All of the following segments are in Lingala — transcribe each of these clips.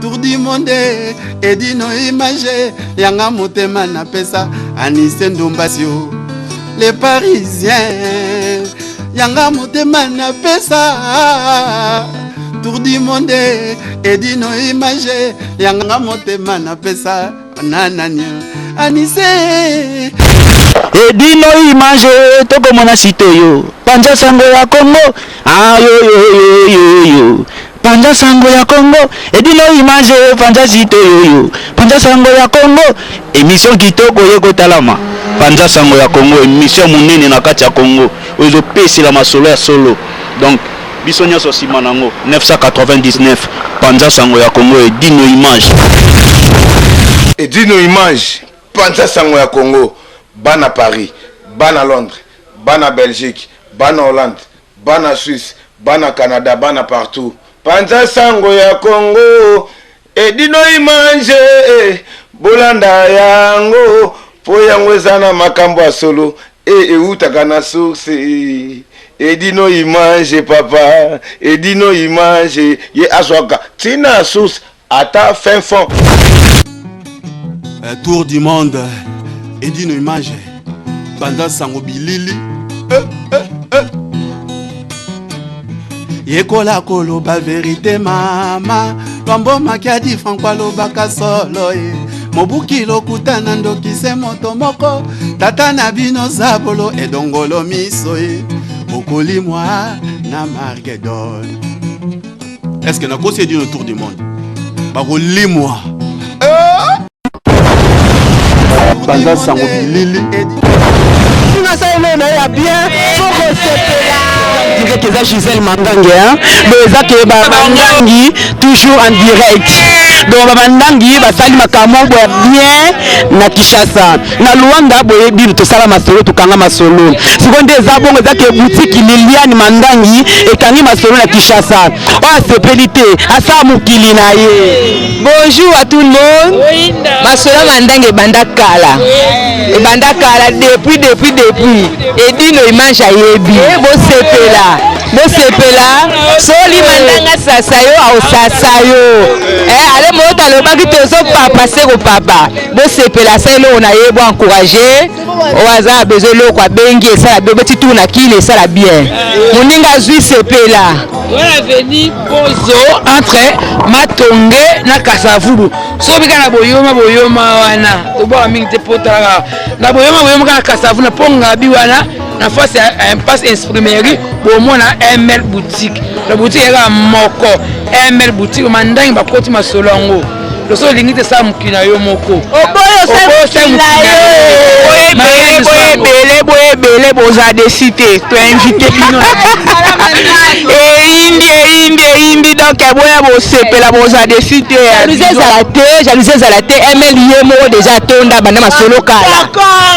Tour du monde et dino image yanga motema na pesa Anise Ndombasio les Parisiens yanga motema na pesa Tour du monde et dino image yanga motema na pesa nananya Anise et dino image toko mona sitoyo panja sango ya Congo yo Panja sango ya Congo, et dis no image, panja sito yo. Panja sango ya Congo, émission kitoko yeko talama. Panja sango ya Congo, émission munene na kati ya Congo. Ozo pesi la masolo ya solo. Donc, bisonya so simanango 999. Panja sango ya Congo, et dis no image. Et dis no image, panja sango ya Congo, bana Paris, bana Londres, bana Belgique, bana Hollande, bana Suisse, bana Canada, bana partout. Panza sango ya Congo edino imanje bolanda yango po yango ezana makambo ya solo eutaka na source edino imanje papa edino imanje ye aswaka tina source ata fin fond. Tour du monde edino imanje panza sango bilili Yekola koloba vérité mama Lombo makiadi Francois lobaka solo Mobuki lokutana ndokise moto moko Tata na bino zabolo edongolo miso Okoli moi na Margedon. Est-ce que na kosi dit le tour du monde? Bakoli moi Banda sango bilili Tuna sa elena ya bien Foko sepela Direct que ça Gisèle Mandangi hein mais ça que Mandangi toujours en direct donc Mandangi va sali makambo bien na Kinshasa na Luanda boye bilu to sala masolo to kanga masolo seconde za bongo za que boutique Liliane Mandangi et kangi masolo na Kinshasa oh sepelité asa mukili na ye. Bonjour à tout le monde. Masolo Mandangi bandakala et bandakala depuis et dit no image à yebi bo sepela soli mandanga sasayo au sasayo ale mota le baki tozo papa seko papa bo sepela selo na yebo encourager oaza besoin lo kwa bengi ça la petit tour na kile ça la bien moninga zui sepela voilà veni bozo entre Matonge na Kasavubu so bika na boyoma wana to bo mingi te potala na boyoma kana Kasavubu na ponga biwana na face à impasse imprimerie pour moi na ML boutique la boutique est moko ML boutique Mandangi bakoti masolongo le so lingi te sa mukina yo moko oboyo sa mukina yo boye boza de cité to invité bino et indi donc boya bo sepela boza de cité jalousie à la tête ML yemo déjà tonda banda masolo kala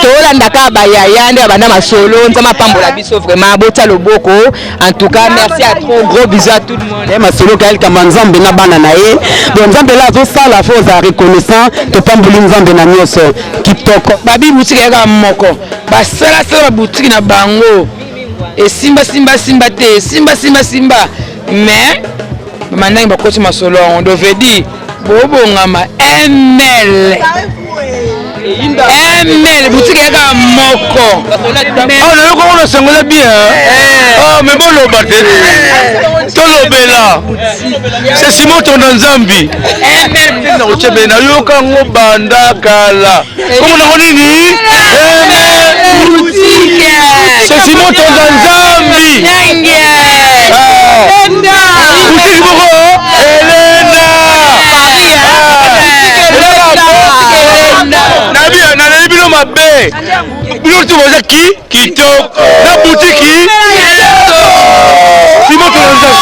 tolanda ka bayaya nde banda masolo nzama pambola biso vraiment bota loboko en tout cas merci à trop gros bisous à tout le monde et masolo kala kama nzambe na bana na ye donc nzambe la zo sala fo za reconnaissant to pamboli nzambe na nyoso kitoko babi boutique ya moko basala sala boutique na bango et simba te mais Mandangi bakoti masolo on devait dire bobongama ML boutique ya moko Oh le ko on sangola bien oh mais bon lo batte to lo bela c'est Simon ton Nzambi ML na ochebe na yoka ngo banda kala comment na nini boutique c'est Simon ton Nzambi boutique boko Elena na bino mabe bino tu boza kitoko na boutique Simon Tonza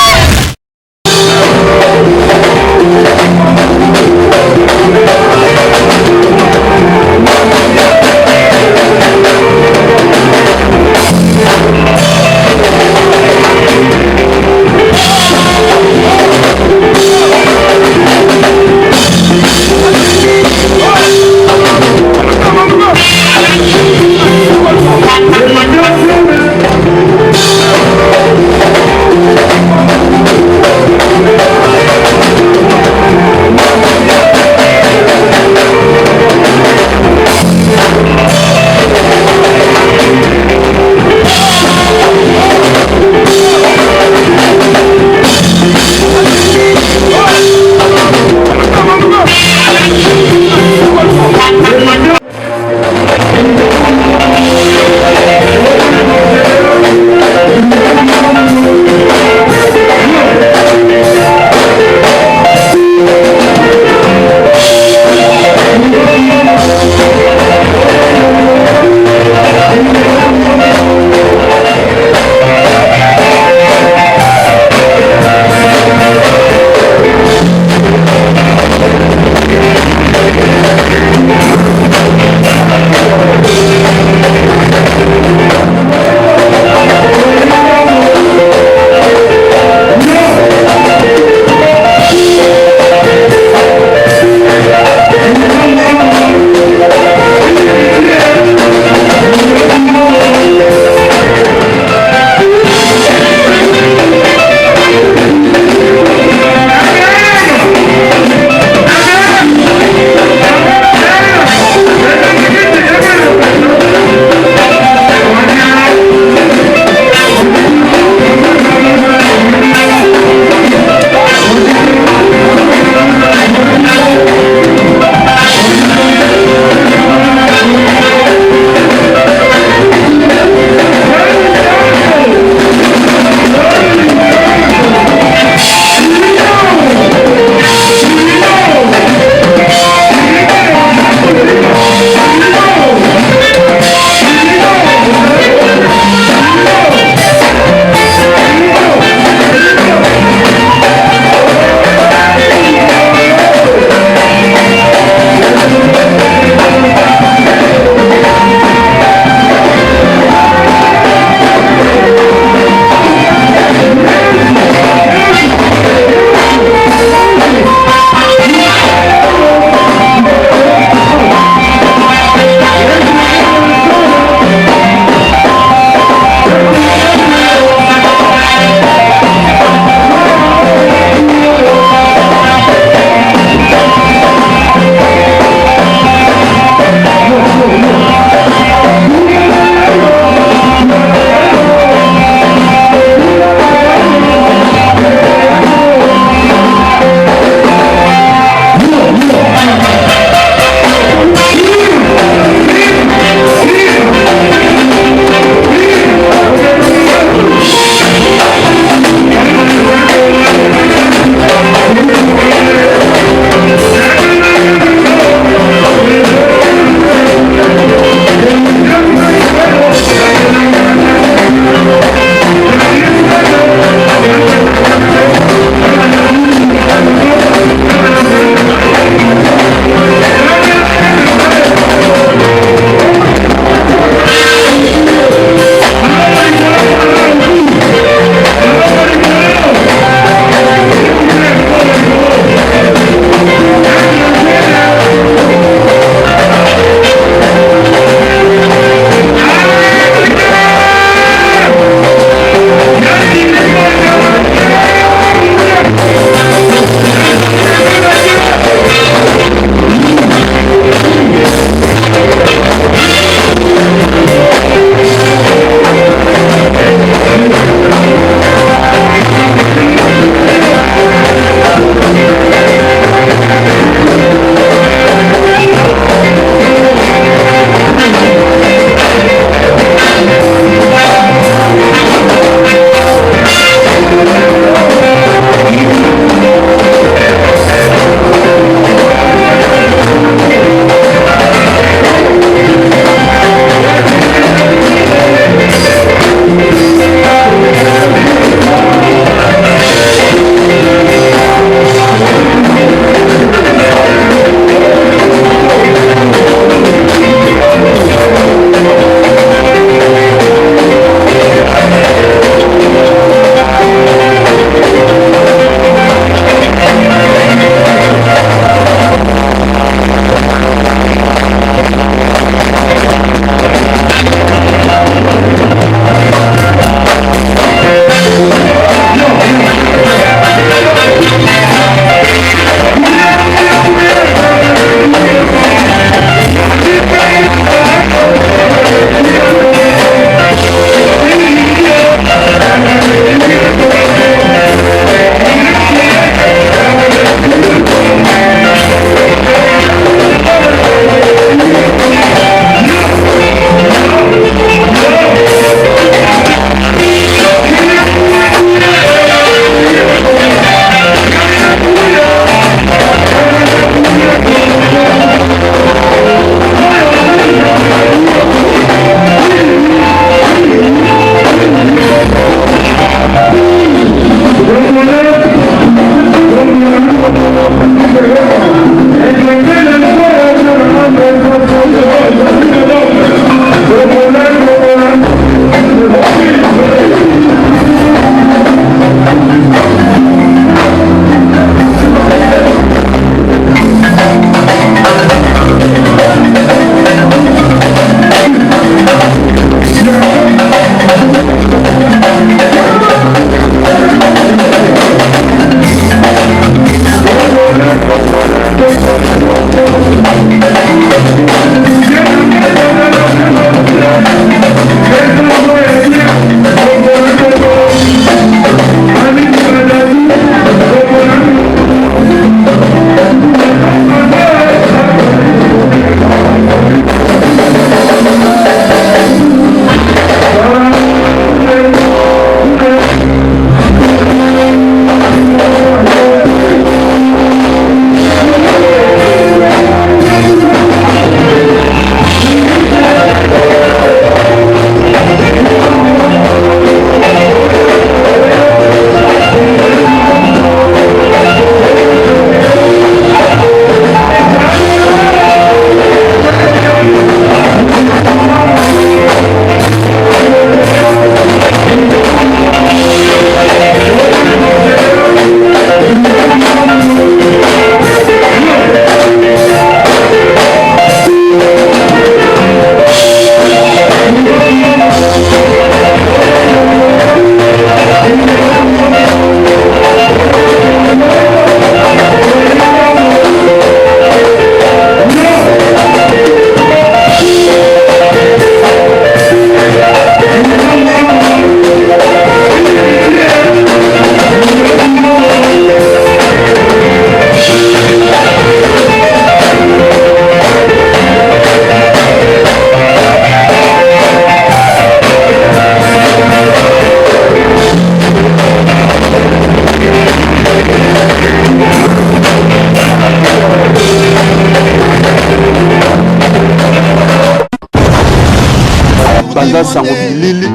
Banza sango bilili.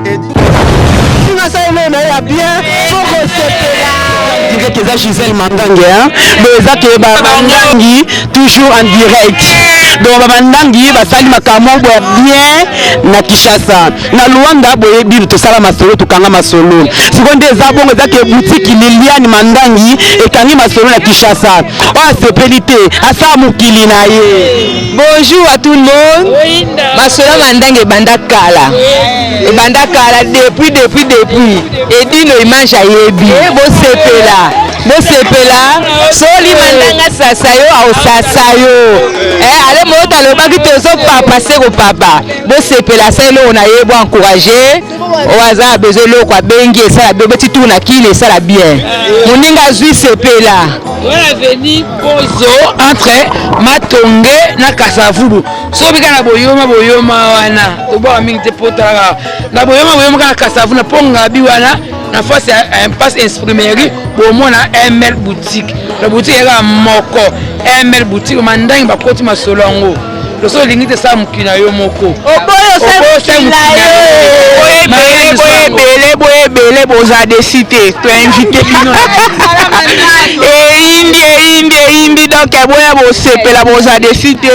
Keza Gisèle Mangangue beza ke bandangi toujours en direct donc bandangi basali makambo bien na Kinshasa na Luanda boye bilu to sala masolo to kanga masolo sikonde za bongo za ke boutique Liliane Mandangi ekangi masolo na Kinshasa o sepelité asa mukili na ye. Bonjour à tout le monde. Masolo Mandangi bandakala depuis et dit no image ayebi bo sepela soli mandanga sasayo au sasayo ale mota le baki tozo papa seko papa bo sepela selo on a yebo encourager oaza besoin lo kwa bengi ça be petit tour na kile ça la bien moninga zui sepela voilà veni pozo entre Matonge na Kasavubu so bika na boyoma wana to ba mingi te potala na boyoma kana Kasavubu na ponga bi wana na face un passe imprimerie pour moi na ML boutique la boutique est moko ML boutique mandangi ba koti masolongo le so lingi te sa mukina yo moko oboyo sa mukina yo boye boza de cité to invité bino indi donc boya bo sepela boza de cité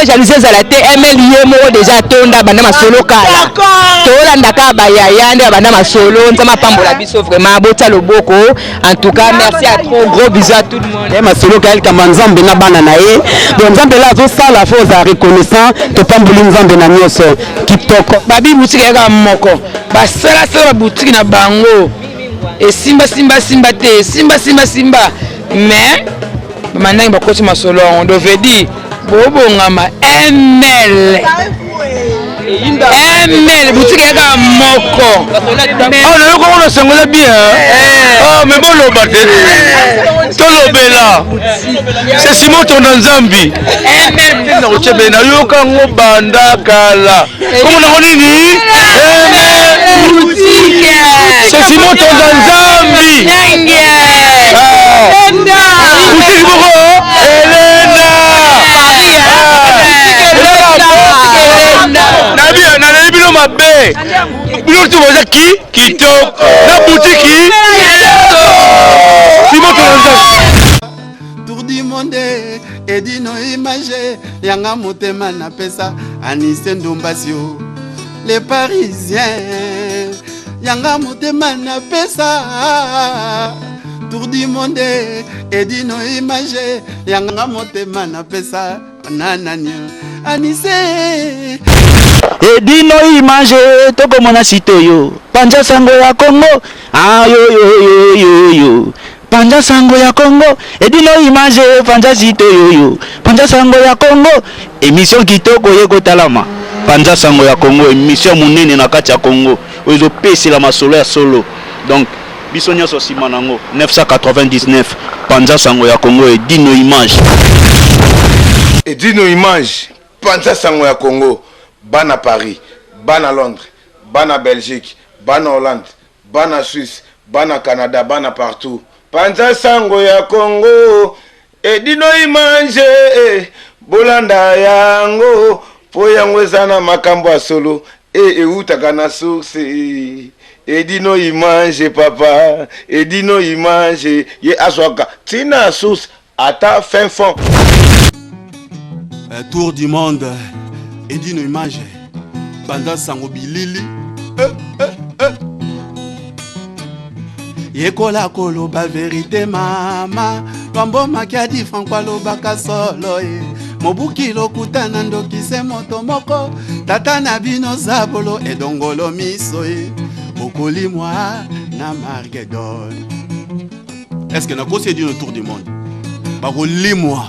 jalousie zalate ML yemo déjà tonda banda masolo kala tolanda ka bayaya nde banda masolo nzama pambola biso vraiment bota loboko en tout cas merci à trop gros bisous à tout le monde masolo kala kama nzambe na bana na ye donc nzambe la zo sala fo za reconnaissant to pamboli nzambe na nyoso kitoko babi boutique ya moko basala boutique na bango et simba te mais mandangi bakoti masolo on devait dire bobongama ML boutique ya moko oh na yoko ona sangola bien oh mais bon lobate tolobela c'est Simon ton Nzambi na ochebe na yoka ngo banda kala komo na nini boutique c'est Simon ton Nzambi boutique boko Elena na bino mabe bino tu boza kitoko na boutique Simon ton Nzambi. tour du monde edino image yanga motema na pesa Anise Ndombasio les parisiens yanga motema na pesa tour du monde edino image yanga motema na pesa nanania Anise edino image tokomona sitoyo panja sango ya Congo yo panja sango ya Congo edino image panja sitoyo panja sango ya Congo émission kitoko yeko talama panja sango ya Congo émission munene na kati ya Congo ozo pesi la masolo ya solo donc biso nyonso sima nango 999 panja sango ya Congo edino image panja sango ya Congo bana Paris bana Londres bana Belgique bana Hollande bana Suisse bana Canada bana partout panja sango ya Congo edino image bolanda yango po yango ezana makambo ya solo eutaka na source edino image papa edino image ye azwaka tina source ata fin fond tour du monde edino image panja sango bilili yekola koloba vérité mama lwambo makiadi Franco alobaka solo mobuki lokutana ndokise moto moko tata na bino zabolo edongolo miso okolimwa na Margedon. Est-ce que nakosi edino tour du monde bakolimwa